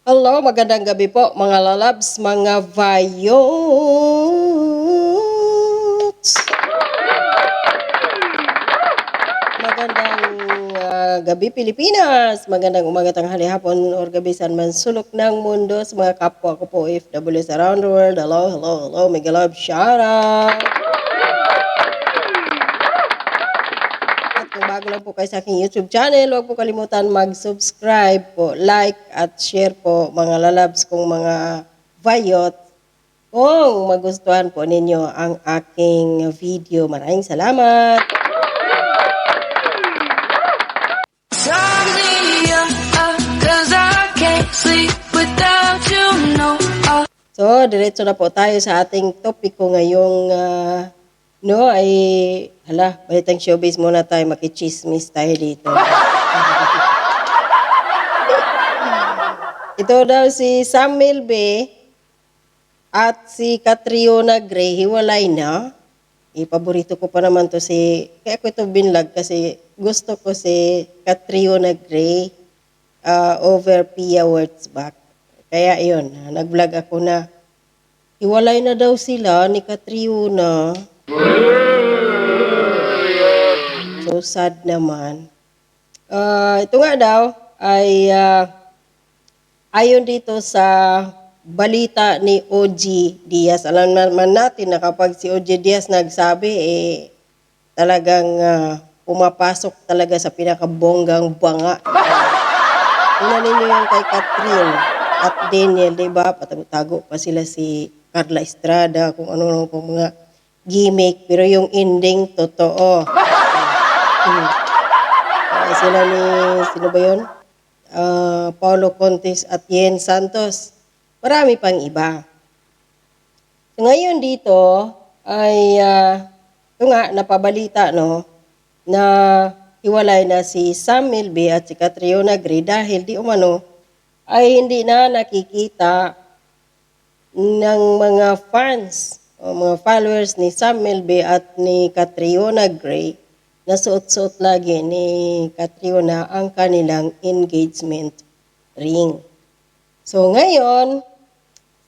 Hello, magandang gabi po mga lalabs, mga vayots. Magandang gabi Pilipinas, magandang umaga, tanghali, hapon, or gabi saan man sulok ng mundo sa mga kapwa ko po OFWs around the world. Hello, hello, hello, mega love, shout out. At kung bago lang po kayo sa aking YouTube channel, huwag po kalimutan mag-subscribe po, like at share po mga lalabs kong mga vayot. Kung magustuhan po ninyo ang aking video, maraming salamat. So, diretso na po tayo sa ating topiko ngayong balitang showbiz muna tayo, makichismis tayo dito. Ito daw si Sam Milby at si Catriona Gray, hiwalay na. Paborito ko pa naman to kaya ko ito binlog kasi gusto ko si Catriona Gray over Pia Wurtzbach. Kaya yun, nag-vlog ako na hiwalay na daw sila ni Catriona. So sad naman. Ito nga daw ay ayon dito sa balita ni OG Diaz. Alam naman natin na kapag si OG Diaz nagsabi, talagang pumapasok talaga sa pinakabonggang banga. Tingnan ninyo yung kay Catherine at Daniel, diba? Patago-tago pa sila si Carla Estrada, kung ano po mga gimmick. Pero yung ending, totoo. Sila ni, sino ba yun? Paulo Contes at Yen Santos. Marami pang iba. So, ngayon dito ay ito nga napabalita na hiwalay na si Sam Milby at si Catriona Gray dahil di umano ay hindi na nakikita ng mga fans o mga followers ni Sam Milby at ni Catriona Gray na suot-suot lagi ni Catriona ang kanilang engagement ring. So ngayon,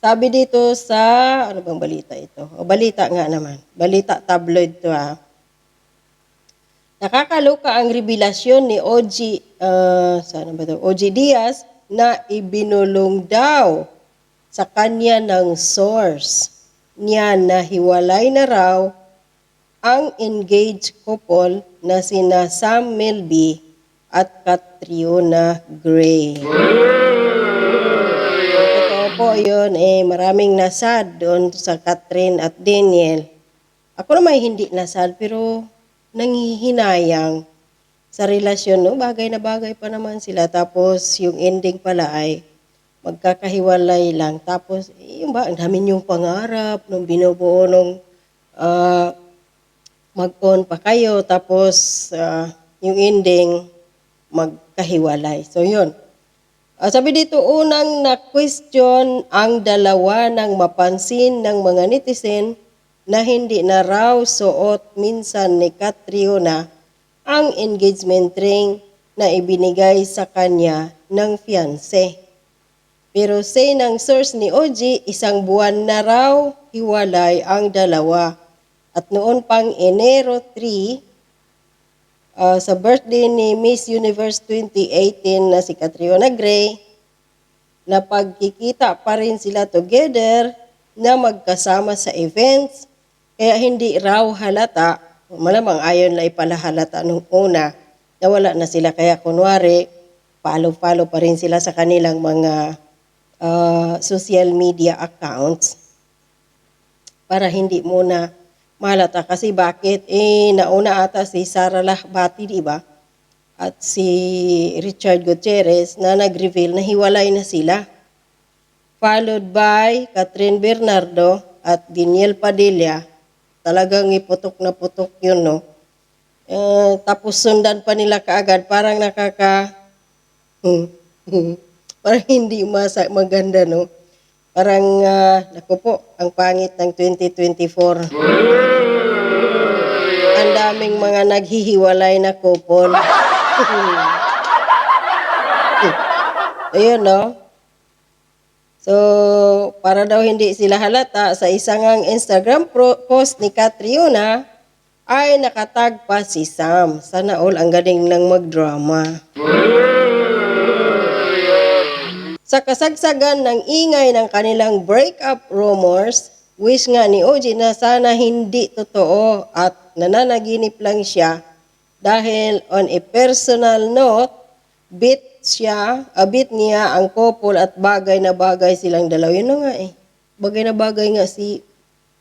sabi dito sa, ano bang balita ito? O balita nga naman. Balita tabloid to Nakakaloka ang revelasyon ni OG Diaz na ibinulong daw sa kanya ng source niya na hiwalay na raw ang engaged couple na sina Sam Milby at Catriona Gray. Totoo po yun, maraming nasad doon sa Catherine at Daniel. Ako naman hindi nasad pero nanghihinayang sa relasyon, bagay na bagay pa naman sila. Tapos yung ending pala ay magkakahiwalay lang. Tapos yung ang dami yung pangarap nung binubuo nung mag-on pa kayo. Tapos yung ending magkahiwalay. So yun. Sabi dito, unang na-question ang dalawa nang mapansin ng mga netizen na hindi na raw suot minsan ni Catriona ang engagement ring na ibinigay sa kanya ng fiancé. Pero say ng source ni OG, 1 buwan na raw hiwalay ang dalawa. At noon pang Enero 3, sa birthday ni Miss Universe 2018 na si Catriona Gray, na pagkikita pa rin sila together na magkasama sa events. Kaya hindi raw halata, malamang ayon lang ipalahalata nung una, na wala na sila. Kaya kunwari, follow pa rin sila sa kanilang mga social media accounts para hindi muna mahalata. Kasi bakit? Nauna ata si Sara Lahbati, diba? At si Richard Gutierrez na nag-reveal na hiwalay na sila. Followed by Catherine Bernardo at Daniel Padilla. Talagang iputok na putok yun, tapos sundan pa nila kaagad, parang parang hindi maganda, Parang, naku po, ang pangit ng 2024. Ang daming mga naghihiwalay na couple. Ayun, So, para daw hindi sila halata, sa isang Instagram post ni Catriona, ay nakatag pa si Sam. Sana all ang galing ng magdrama. Sa kasagsagan ng ingay ng kanilang breakup rumors, wish nga ni OG na sana hindi totoo at nananaginip lang siya dahil on a personal note, bit niya ang couple at bagay na bagay silang dalaw. Yun na nga eh. Bagay na bagay nga si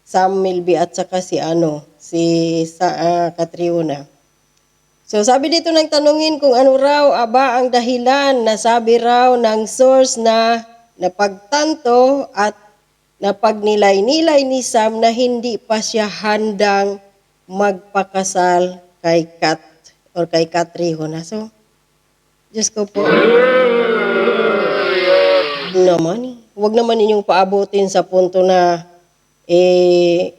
Sam Milby at saka si Catriona. So sabi dito nang tanungin kung ano raw aba ang dahilan na sabi raw ng source na napagtanto at napagnilay-nilay ni Sam na hindi pa siya handang magpakasal kay Kat or kay Catriona. So, Diyos ko po. Huwag naman ninyong paabutin sa punto na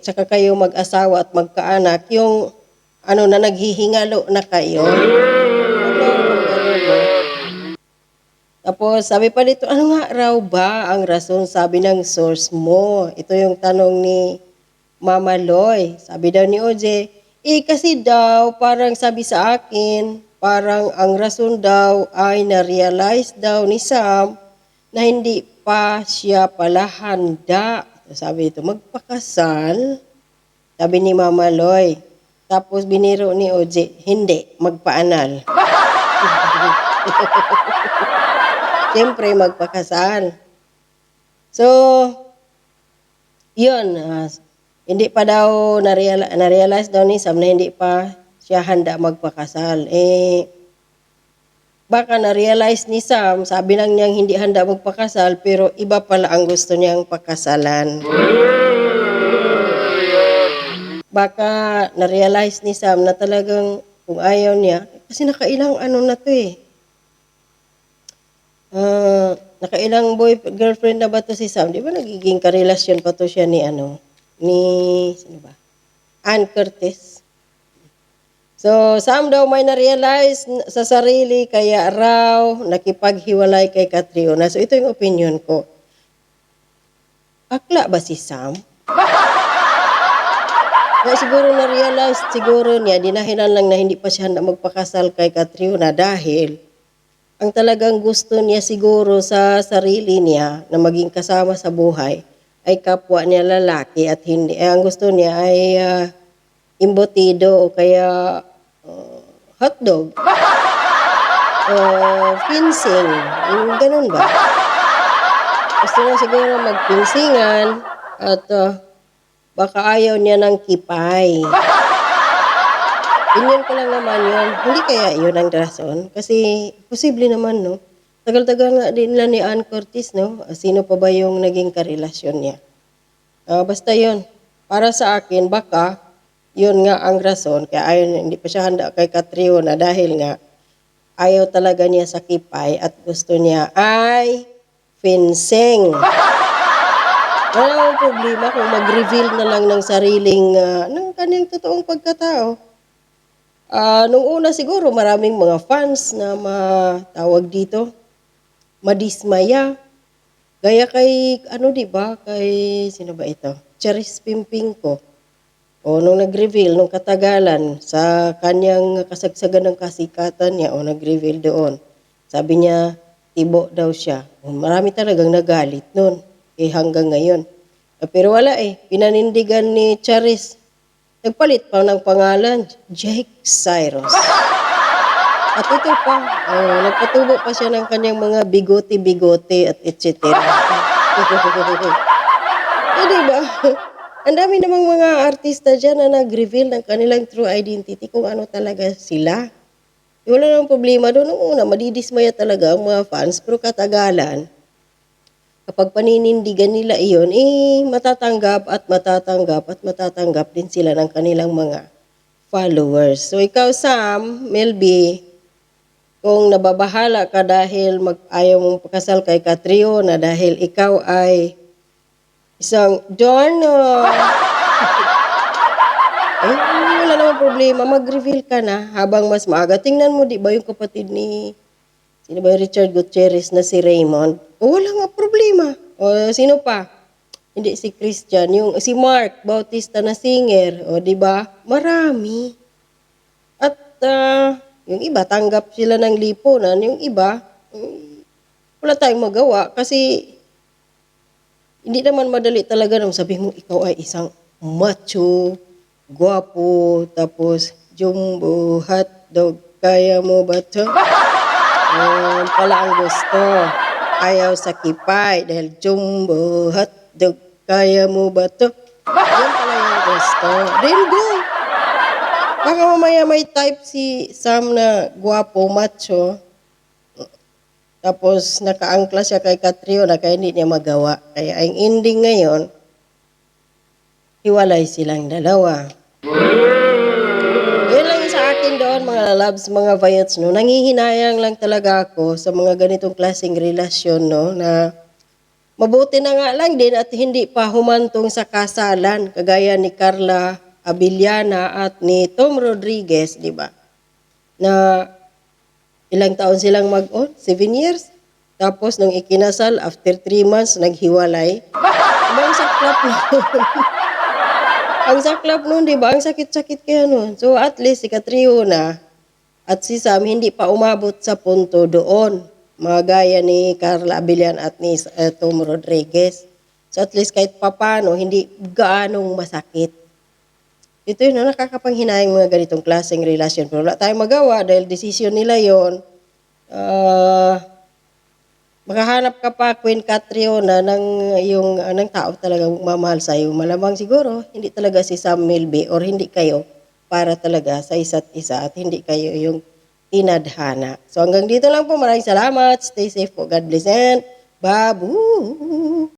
saka kayo mag-asawa at magkaanak, yung na naghihingalo na kayo. Tapos sabi pa dito, ano nga raw ba ang rason, sabi ng source mo? Ito yung tanong ni Mama Loy. Sabi daw ni OJ, kasi daw parang sabi sa akin, parang ang rason daw ay na-realize daw ni Sam na hindi pa siya pala handa. Sabi ito, magpakasal. Sabi ni Mama Loy. Tapos biniro ni OJ, hindi, magpaanal. Siyempre, magpakasal. So, yun. Hindi pa daw na-realize daw ni Sam na hindi pa siya handa magpakasal. Baka na-realize ni Sam, sabi lang niyang hindi handa magpakasal, pero iba pala ang gusto niyang pakasalan. Baka na-realize ni Sam na talagang kung ayaw niya, kasi nakailang na to nakailang girlfriend na ba to si Sam? Di ba nagiging karelasyon pa to siya ni sino ba? Ann Curtis. So, Sam daw may na-realize sa sarili, kaya raw nakipaghiwalay kay Catriona. So, ito yung opinion ko. Akla ba si Sam? Kaya siguro na-realize, niya, dinahilan lang na hindi pa siya handa magpakasal kay Catriona dahil ang talagang gusto niya siguro sa sarili niya na maging kasama sa buhay ay kapwa niya lalaki at hindi. Ang gusto niya ay imbotido o kaya hotdog. Fencing. Ganun ba? Gusto niya siguro magpinsingan at baka ayaw niya ng kipay. Ganyan ko lang naman yun. Hindi kaya yun ang rason? Kasi posible naman, no? Tagal-tagal nga din nila ni Ann Curtis, no? Sino pa ba yung naging karelasyon niya? Basta yun. Para sa akin, baka yun nga ang rason. Kaya ayaw, hindi pa siya handa kay Catriona dahil nga ayaw talaga niya sa kipay at gusto niya ay fencing. Wala akong problema kung mag-reveal na lang ng sariling, ng kanyang totoong pagkatao. Nung una siguro maraming mga fans na matawag dito, madismaya. Gaya kay, diba, kay, sino ba ito? Charis Pimpingko. O nung nag-reveal, nung katagalan, sa kanyang kasagsagan ng kasikatan niya, nag-reveal doon. Sabi niya, tibo daw siya. Marami talagang nagalit nun. Hanggang ngayon. Pero wala pinanindigan ni Charis. Nagpalit pa ng pangalan, Jake Cyrus. At ito pa, nagpatubo pa siya ng kanyang mga bigote-bigote at etc. Diba? Ang dami namang mga artista dyan na nag-reveal ng kanilang true identity kung ano talaga sila. Wala namang problema doon. Nung una, madidismaya talaga ang mga fans, pero katagalan, kapag paninindigan nila iyon, matatanggap din sila ng kanilang mga followers. So ikaw, Sam, Melby, kung nababahala ka dahil ayaw mong pakasal kay Catriona dahil ikaw ay isang wala namang problema. Mag-reveal ka na habang mas maaga. Tingnan mo, di ba yung kapatid ni Sino ba yung Richard Gutierrez na si Raymond? Wala nga problema. O sino pa? Hindi si Christian, yung si Mark Bautista na singer, o di ba? Marami. At yung iba tanggap sila ng lipunan, yung iba wala tayong magawa kasi hindi naman madali talaga nung sabihin mo ikaw ay isang macho, guwapo, tapos jumbo hotdog, kaya mo ba to? Yan pala ang gusto. Ayaw sa kipay dahil jumbo hotdog, kaya mo ba to? Yan pala yung gusto. Then go! Baka mamaya may type si Sam na guwapo, macho, tapos nakaangkla siya kay Catriona kaya hindi niya magawa. Kaya ang ending ngayon, hiwalay silang dalawa. Yun lang yung sa akin doon, mga loves, mga vayots, no. Nanghihinayang lang talaga ako sa mga ganitong klaseng relasyon, no, na mabuti na nga lang din at hindi pa humantong sa kasalan, kagaya ni Carla Abiliana at ni Tom Rodriguez, di ba? Na ilang taon silang mag-on? 7 years? Tapos nung ikinasal, after 3 months, naghiwalay. Ang saklap nun. Ang saklap nun, di ba? Ang sakit-sakit kaya nun. So at least si Catriona at si Sam hindi pa umabot sa punto doon. Mga gaya ni Carla Abilian at ni Tom Rodriguez. So at least kahit papano, hindi gaanong masakit. Ito yun, nakakapanghinayang mga ganitong klaseng relasyon. Pero wala tayong magawa dahil desisyon nila yon. Makahanap ka pa, Queen Catriona, ng tao talagang mamahal sa'yo. Malamang siguro, hindi talaga si Sam Milby or hindi kayo para talaga sa isa't isa at hindi kayo yung tinadhana. So hanggang dito lang po. Maraming salamat. Stay safe po. God bless and babu!